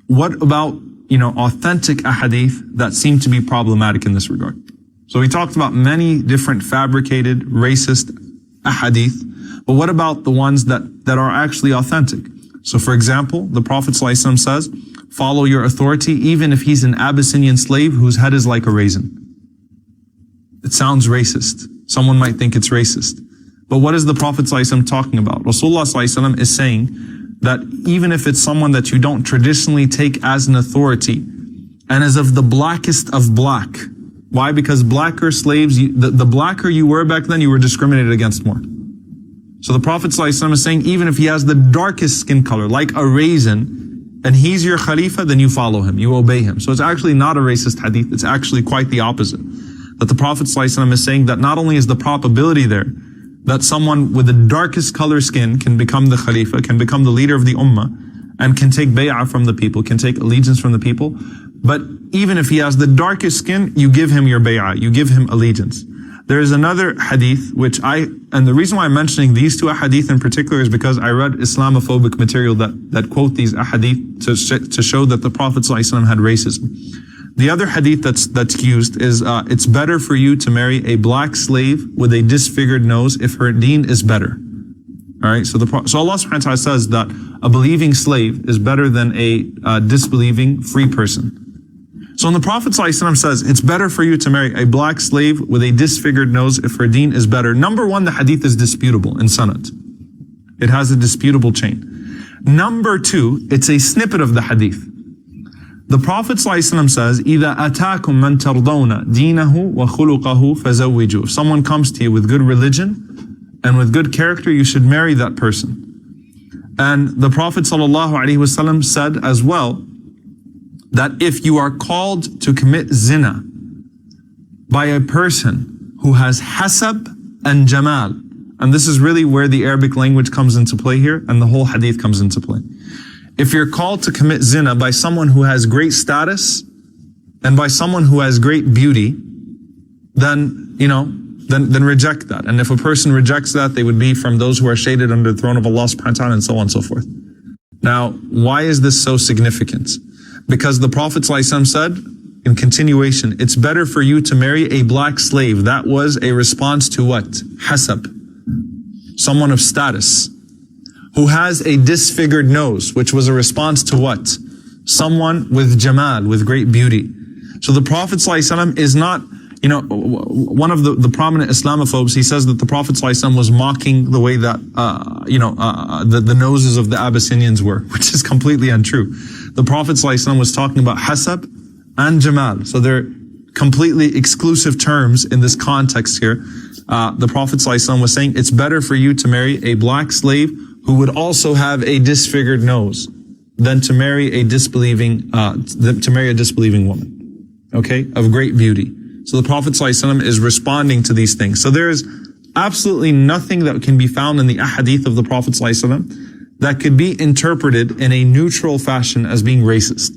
what about, authentic ahadith that seem to be problematic in this regard? So we talked about many different fabricated, racist ahadith, but what about the ones that are actually authentic? So for example, the Prophet ﷺ says, follow your authority even if he's an Abyssinian slave whose head is like a raisin. It sounds racist. Someone might think it's racist. But what is the Prophet ﷺ talking about? Rasulullah ﷺ is saying that even if it's someone that you don't traditionally take as an authority and is of the blackest of black. Why? Because blacker slaves, the blacker you were back then, you were discriminated against more. So the Prophet ﷺ is saying, even if he has the darkest skin color, like a raisin, and he's your Khalifa, then you follow him, you obey him. So it's actually not a racist hadith, it's actually quite the opposite. That the Prophet ﷺ is saying that not only is the probability there that someone with the darkest color skin can become the Khalifa, can become the leader of the Ummah, and can take bay'ah from the people, can take allegiance from the people, but even if he has the darkest skin, you give him your bay'ah, you give him allegiance. There is another hadith and the reason why I'm mentioning these two hadith in particular is because I read Islamophobic material that quote these hadith to show that the Prophet ﷺ had racism. The other hadith that's used is, it's better for you to marry a black slave with a disfigured nose if her deen is better. Alright, so Allah subhanahu wa ta'ala says that a believing slave is better than a disbelieving free person. So when the Prophet ﷺ says, it's better for you to marry a black slave with a disfigured nose if her deen is better. Number one, the hadith is disputable in sanad. It has a disputable chain. Number two, it's a snippet of the hadith. The Prophet ﷺ says, إِذَا أَتَاكُم مَّن تَرْضَوْنَ دِينَهُ وَخُلُقَهُ فَزَوِّجُوهُ. If someone comes to you with good religion and with good character, you should marry that person. And the Prophet ﷺ said as well, that if you are called to commit zina by a person who has hasab and jamal, and this is really where the Arabic language comes into play here, and the whole hadith comes into play. If you're called to commit zina by someone who has great status and by someone who has great beauty, then, then reject that. And if a person rejects that, they would be from those who are shaded under the throne of Allah subhanahu wa ta'ala, and so on and so forth. Now, why is this so significant? Because the Prophet ﷺ said, in continuation, it's better for you to marry a black slave. That was a response to what? Hasab. Someone of status. Who has a disfigured nose, which was a response to what? Someone with jamal, with great beauty. So the Prophet ﷺ is not, one of the prominent Islamophobes, he says that the Prophet ﷺ was mocking the way that, the noses of the Abyssinians were, which is completely untrue. The Prophet ﷺ was talking about hasab and jamal. So they're completely exclusive terms in this context here. The Prophet ﷺ was saying, it's better for you to marry a black slave who would also have a disfigured nose than to marry a disbelieving woman. Okay? Of great beauty. So the Prophet ﷺ is responding to these things. So there is absolutely nothing that can be found in the ahadith of the Prophet ﷺ that could be interpreted in a neutral fashion as being racist.